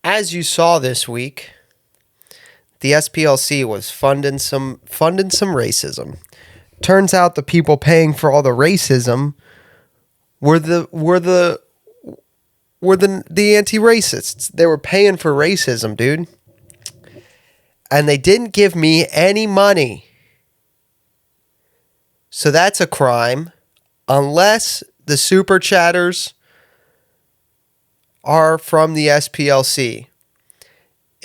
as you saw this week, the SPLC was funding some racism. Turns out the people paying for all the racism were the anti-racists. They were paying for racism, dude. And they didn't give me any money. So that's a crime, unless the super chatters are from the SPLC.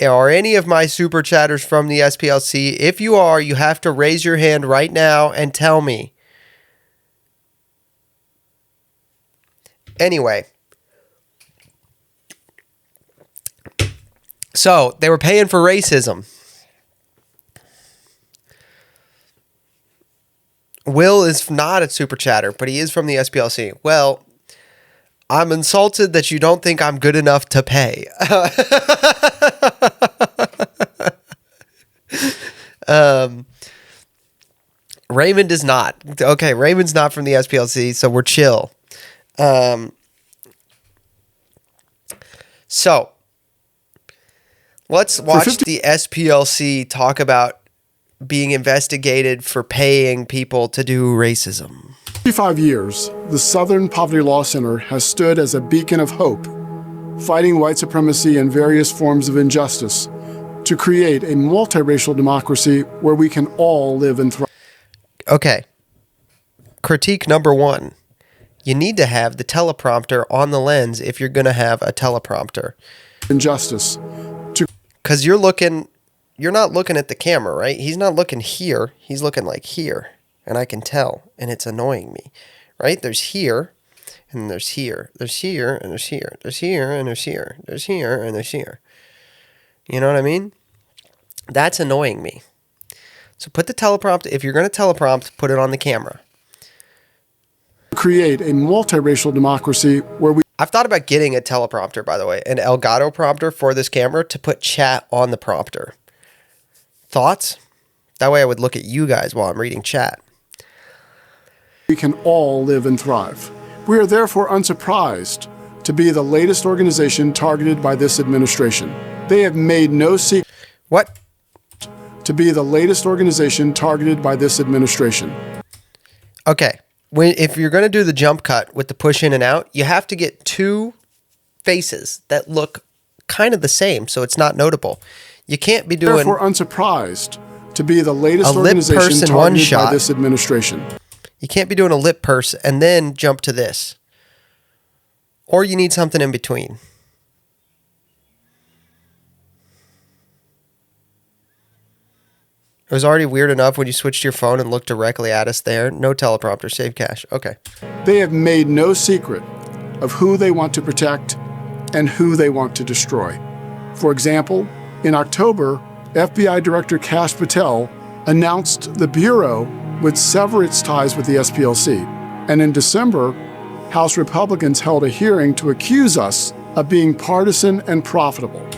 Are any of my super chatters from the SPLC? If you are, you have to raise your hand right now and tell me. Anyway. So, they were paying for racism. Will is not a super chatter, but he is from the SPLC. Well, I'm insulted that you don't think I'm good enough to pay. Raymond is not. Okay, Raymond's not from the SPLC, so we're chill. So, let's watch the SPLC talk about being investigated for paying people to do racism. 55 years, the Southern Poverty Law Center has stood as a beacon of hope, fighting white supremacy and various forms of injustice to create a multiracial democracy where we can all live and thrive. Okay. Critique number 1. You need to have the teleprompter on the lens if you're going to have a teleprompter. Injustice. Because you're not looking at the camera, right? He's not looking here. He's looking like here. And I can tell. And it's annoying me. Right? There's here. And there's here. There's here. And there's here. There's here. And there's here. There's here. And there's here. You know what I mean? That's annoying me. So put the teleprompter. If you're going to teleprompt, put it on the camera. Create a multiracial democracy where we... I've thought about getting a teleprompter, by the way. An Elgato prompter for this camera to put chat on the prompter. Thoughts? That way I would look at you guys while I'm reading chat. We can all live and thrive. We are therefore unsurprised to be the latest organization targeted by this administration. They have made no secret... What? To be the latest organization targeted by this administration. Okay. If you're going to do the jump cut with the push in and out, you have to get two faces that look kind of the same, so it's not notable. You can't be doing... Therefore unsurprised to be the latest organization targeted by this administration. You can't be doing a lip purse and then jump to this. Or you need something in between. It was already weird enough when you switched to your phone and looked directly at us there. No teleprompter, save cash. Okay. They have made no secret of who they want to protect and who they want to destroy. For example, in October, FBI Director Kash Patel announced the Bureau would sever its ties with the SPLC. And in December, House Republicans held a hearing to accuse us of being partisan and profitable.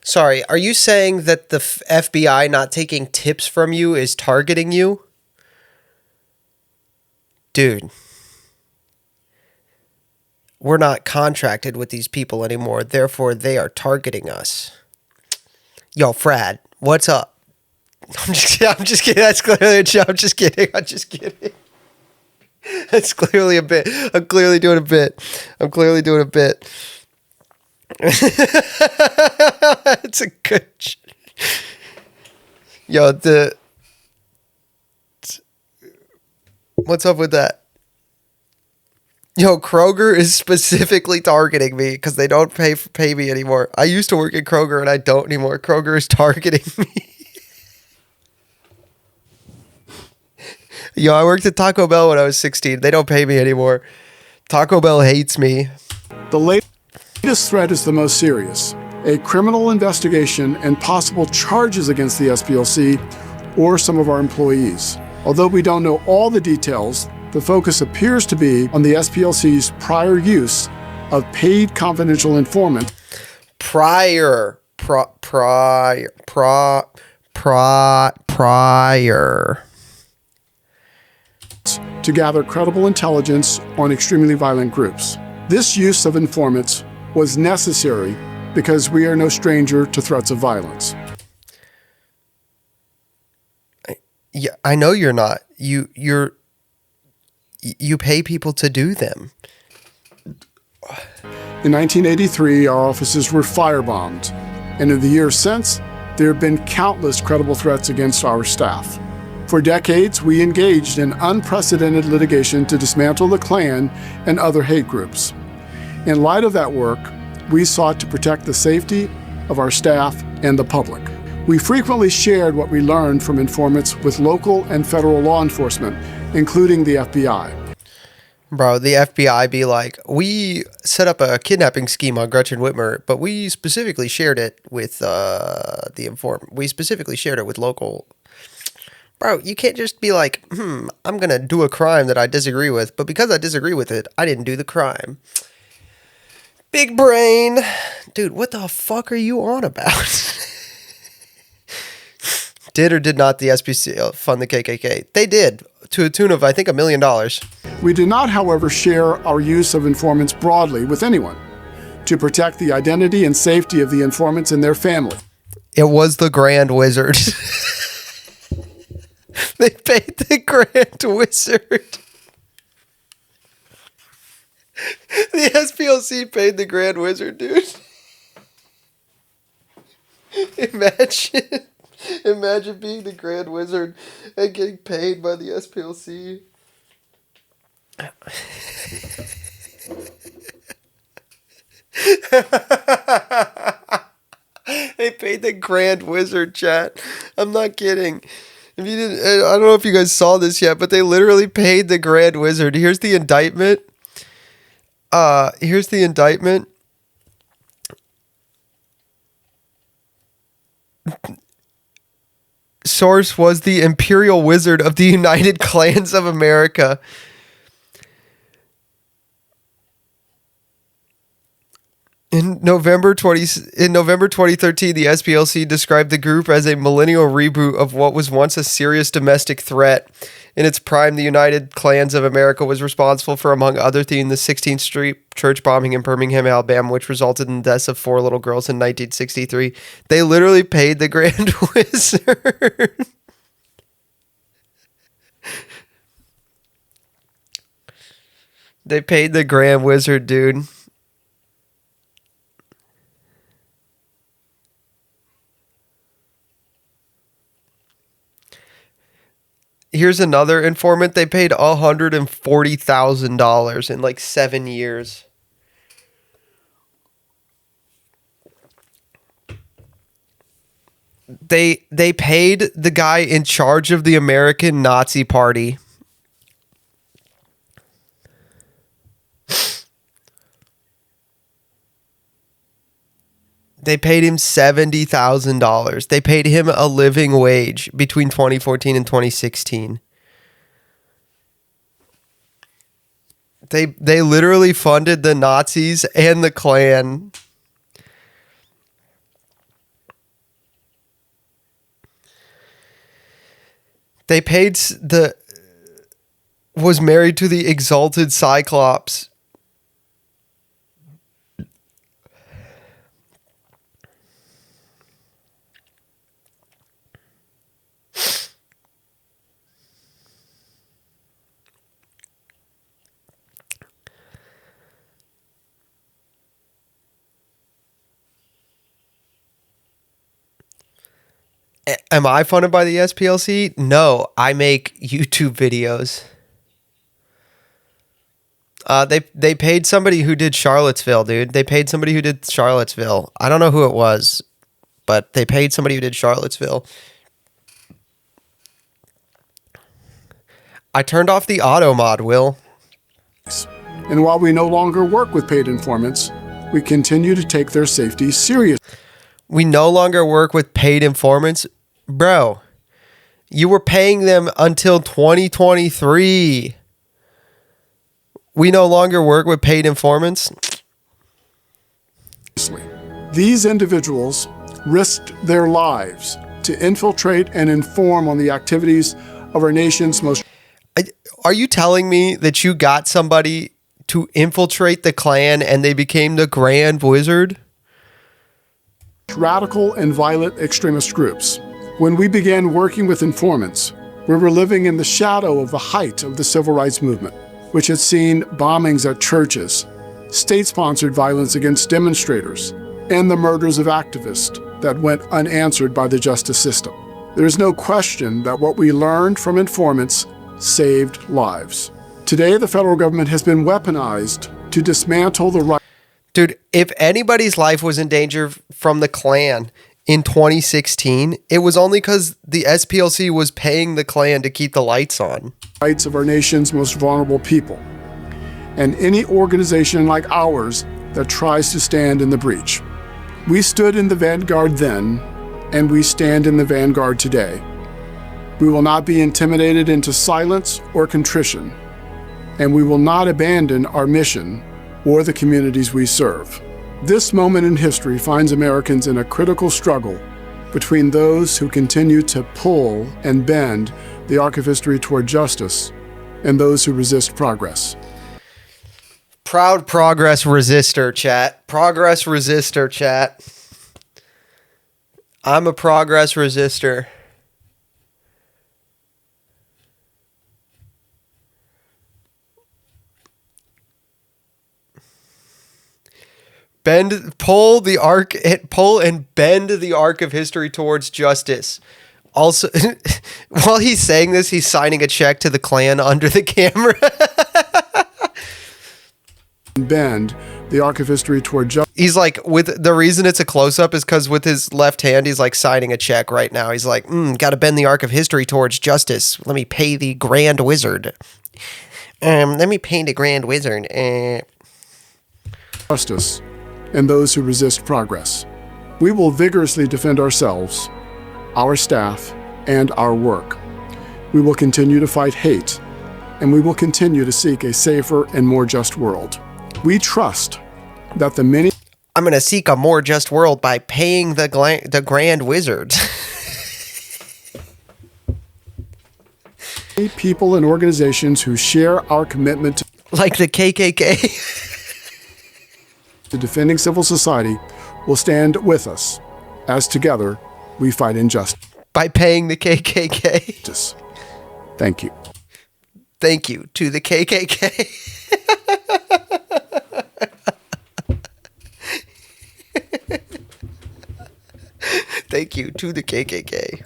Sorry, are you saying that the FBI not taking tips from you is targeting you? Dude. We're not contracted with these people anymore, therefore they are targeting us. Yo, Frad, what's up? I'm just kidding. That's clearly a joke. I'm just kidding. That's clearly a bit. I'm clearly doing a bit. It's a good... Yo, what's up with that? Yo, Kroger is specifically targeting me because they don't pay me anymore. I used to work at Kroger and I don't anymore. Kroger is targeting me. Yo, I worked at Taco Bell when I was 16. They don't pay me anymore. Taco Bell hates me. The latest threat is the most serious. A criminal investigation and possible charges against the SPLC or some of our employees. Although we don't know all the details, the focus appears to be on the SPLC's prior use of paid confidential informants. Prior. To gather credible intelligence on extremely violent groups. This use of informants was necessary because we are no stranger to threats of violence. Yeah, I know you're not. You pay people to do them. In 1983, our offices were firebombed, and in the years since, there have been countless credible threats against our staff. For decades, we engaged in unprecedented litigation to dismantle the Klan and other hate groups. In light of that work, we sought to protect the safety of our staff and the public. We frequently shared what we learned from informants with local and federal law enforcement, including the FBI. Bro, the FBI be like, we set up a kidnapping scheme on Gretchen Whitmer, but we specifically shared it with the informant. We specifically shared it with local. Bro, you can't just be like, I'm going to do a crime that I disagree with, but because I disagree with it, I didn't do the crime. Big brain. Dude, what the fuck are you on about? Did or did not the SPC fund the KKK? They did, to a tune of, I think, $1 million. We did not, however, share our use of informants broadly with anyone to protect the identity and safety of the informants and their family. It was the Grand Wizard. They paid the Grand Wizard. The SPLC paid the Grand Wizard, dude. Imagine being the Grand Wizard and getting paid by the SPLC. They paid the Grand Wizard, chat. I'm not kidding. If you didn't, I don't know if you guys saw this yet, but they literally paid the Grand Wizard. Here's the indictment. Source was the Imperial Wizard of the United Clans of America. In November 2013, the SPLC described the group as a millennial reboot of what was once a serious domestic threat. In its prime, the United Clans of America was responsible for, among other things, the 16th Street church bombing in Birmingham, Alabama, which resulted in the deaths of 4 little girls in 1963. They literally paid the Grand Wizard. They paid the Grand Wizard, dude. Here's another informant. They paid $140,000 in like 7 years. They paid the guy in charge of the American Nazi Party. They paid him $70,000. They paid him a living wage between 2014 and 2016. They literally funded the Nazis and the Klan. They paid was married to the Exalted Cyclops. Am I funded by the SPLC? No, I make YouTube videos. They paid somebody who did Charlottesville, dude. They paid somebody who did Charlottesville. I don't know who it was, but they paid somebody who did Charlottesville. I turned off the auto mod, Will. And while we no longer work with paid informants, we continue to take their safety seriously. We no longer work with paid informants. Bro, you were paying them until 2023. We no longer work with paid informants. These individuals risked their lives to infiltrate and inform on the activities of our nation's most... Are you telling me that you got somebody to infiltrate the Klan and they became the Grand Wizard? Radical and violent extremist groups. When we began working with informants, we were living in the shadow of the height of the civil rights movement, which had seen bombings at churches, state-sponsored violence against demonstrators, and the murders of activists that went unanswered by the justice system. There is no question that what we learned from informants saved lives. Today, the federal government has been weaponized to dismantle the right. Dude, if anybody's life was in danger from the Klan in 2016, it was only because the SPLC was paying the Klan to keep the lights on. Rights of our nation's most vulnerable people, and any organization like ours that tries to stand in the breach. We stood in the vanguard then, and we stand in the vanguard today. We will not be intimidated into silence or contrition, and we will not abandon our mission or the communities we serve. This moment in history finds Americans in a critical struggle between those who continue to pull and bend the arc of history toward justice and those who resist progress. Proud progress resistor, chat. Progress resistor, chat. I'm a progress resistor. Pull and bend the arc of history towards justice. Also, while he's saying this, he's signing a check to the Klan under the camera. Bend the arc of history toward justice. He's like, with the reason it's a close-up is because with his left hand, he's like signing a check right now. He's like, gotta bend the arc of history towards justice. Let me pay the Grand Wizard. Let me pay the Grand Wizard. Justice and those who resist progress. We will vigorously defend ourselves, our staff, and our work. We will continue to fight hate, and we will continue to seek a safer and more just world. We trust that the many... I'm going to seek a more just world by paying the Grand Wizard. people and organizations who share our commitment to... Like the KKK. to defending civil society will stand with us as together we fight injustice. By paying the KKK. Thank you. Thank you to the KKK. Thank you to the KKK.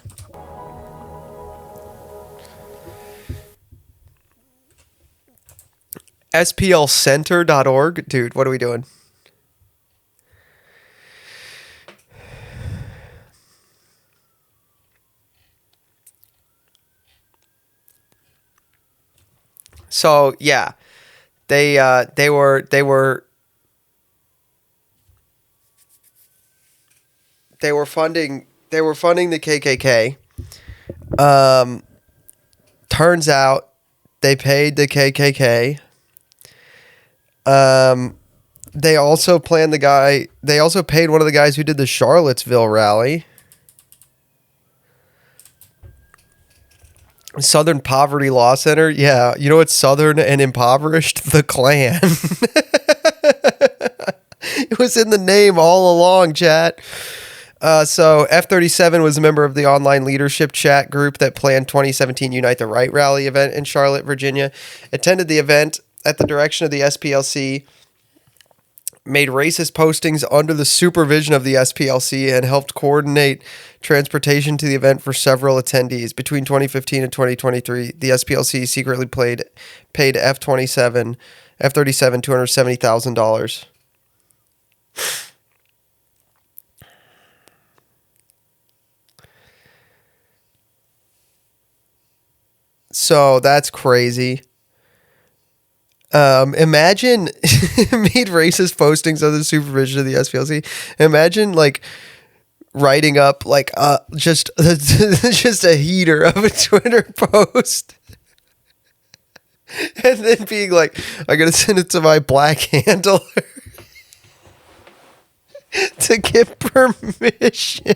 SPLcenter.org. Dude, what are we doing? So yeah, they were funding the KKK. Turns out they paid the KKK. They also planned they also paid one of the guys who did the Charlottesville rally. Southern Poverty Law Center. Yeah, you know what's Southern and impoverished? The Klan. It was in the name all along, chat. So F-37 was a member of the online leadership chat group that planned 2017 Unite the Right rally event in Charlotte, Virginia. Attended the event at the direction of the SPLC, made racist postings under the supervision of the SPLC, and helped coordinate transportation to the event for several attendees. Between 2015 and 2023, the SPLC secretly paid F-37 $270,000. So that's crazy. Imagine made racist postings under the supervision of the SPLC. Imagine like writing up like just just a heater of a Twitter post, and then being like, "I gotta send it to my black handler to get permission."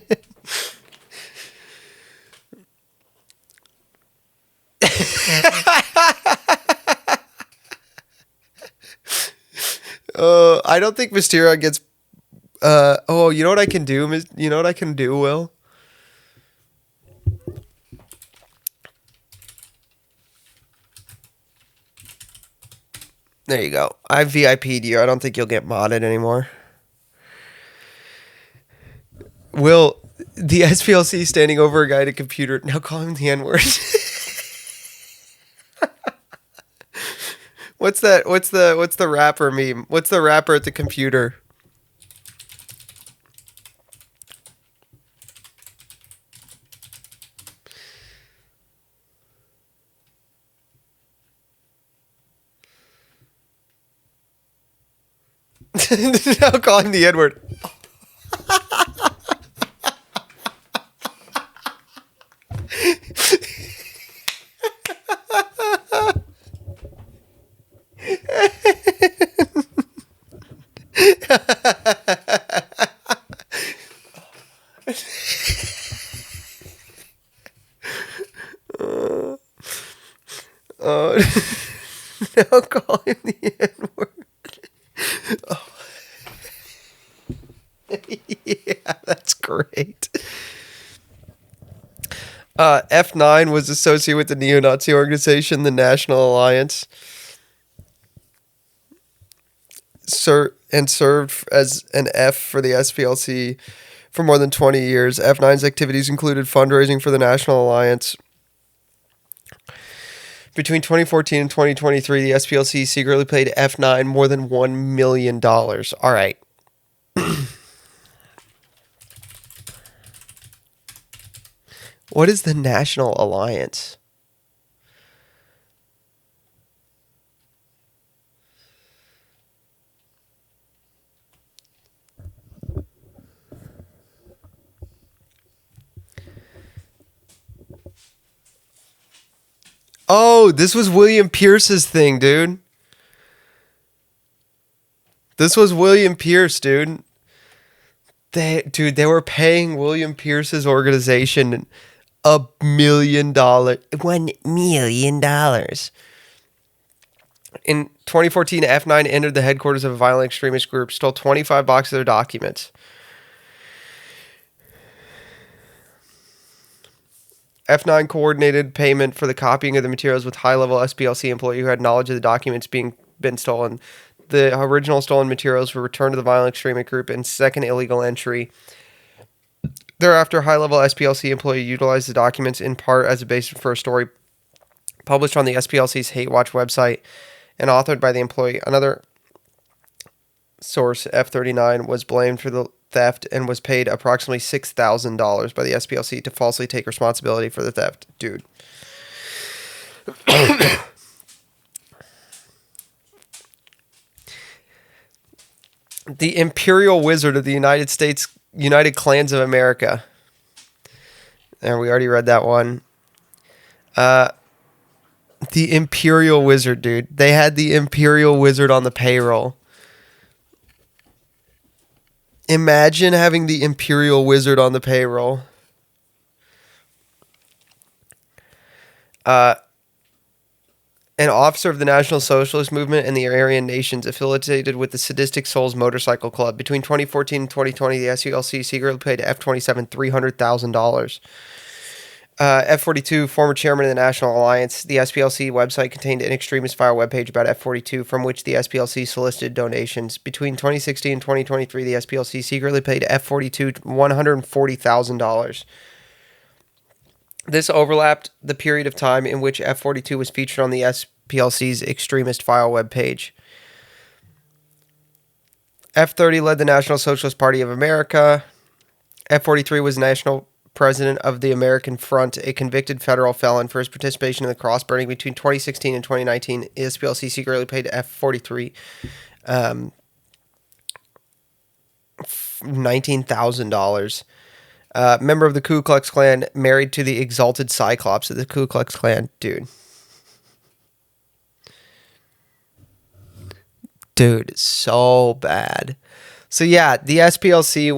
I don't think Mysterio gets. Oh, you know what I can do? You know what I can do, Will? There you go. I VIP'd you. I don't think you'll get modded anymore. Will, the SPLC standing over a guy at a computer. Now call him the N-word. What's the rapper meme? What's the rapper at the computer? Now call him the N-word. Now call him the N-word. Oh. Yeah, that's great. F9 was associated with the neo-Nazi organization, the National Alliance, and served as an F for the SPLC for more than 20 years. F9's activities included fundraising for the National Alliance. Between 2014 and 2023, the SPLC secretly paid F9 more than $1 million. All right. What is the National Alliance? Oh, this was William Pierce's thing, dude. This was William Pierce, dude. They were paying William Pierce's organization $1 million. $1 million. In 2014, F9 entered the headquarters of a violent extremist group, stole 25 boxes of their documents. F9 coordinated payment for the copying of the materials with high-level SPLC employee who had knowledge of the documents been stolen. The original stolen materials were returned to the violent extremist group in second illegal entry. Thereafter, high-level SPLC employee utilized the documents in part as a basis for a story published on the SPLC's Hate Watch website and authored by the employee. Another source, F39, was blamed for the theft and was paid approximately $6,000 by the SPLC to falsely take responsibility for the theft. Dude. The Imperial Wizard of the United Clans of America. There, we already read that one. The Imperial Wizard, dude. They had the Imperial Wizard on the payroll. Imagine having the Imperial Wizard on the payroll. An officer of the National Socialist Movement and the Aryan Nations, affiliated with the Sadistic Souls Motorcycle Club. Between 2014 and 2020, the SULC secretly paid F-27 $300,000. F-42, former chairman of the National Alliance. The SPLC website contained an extremist file webpage about F-42 from which the SPLC solicited donations. Between 2016 and 2023, the SPLC secretly paid F-42 $140,000. This overlapped the period of time in which F-42 was featured on the SPLC's extremist file webpage. F-30 led the National Socialist Party of America. F-43 was national president of the American Front, a convicted federal felon for his participation in the cross-burning between 2016 and 2019. The SPLC secretly paid F-43 $19,000. Member of the Ku Klux Klan, married to the exalted Cyclops of the Ku Klux Klan. Dude, so bad. So yeah, the SPLC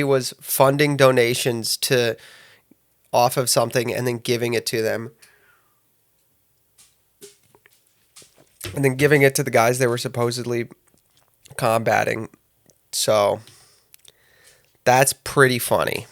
was funding donations to off of something and then giving it to them. and then giving it to the guys they were supposedly combating. So that's pretty funny.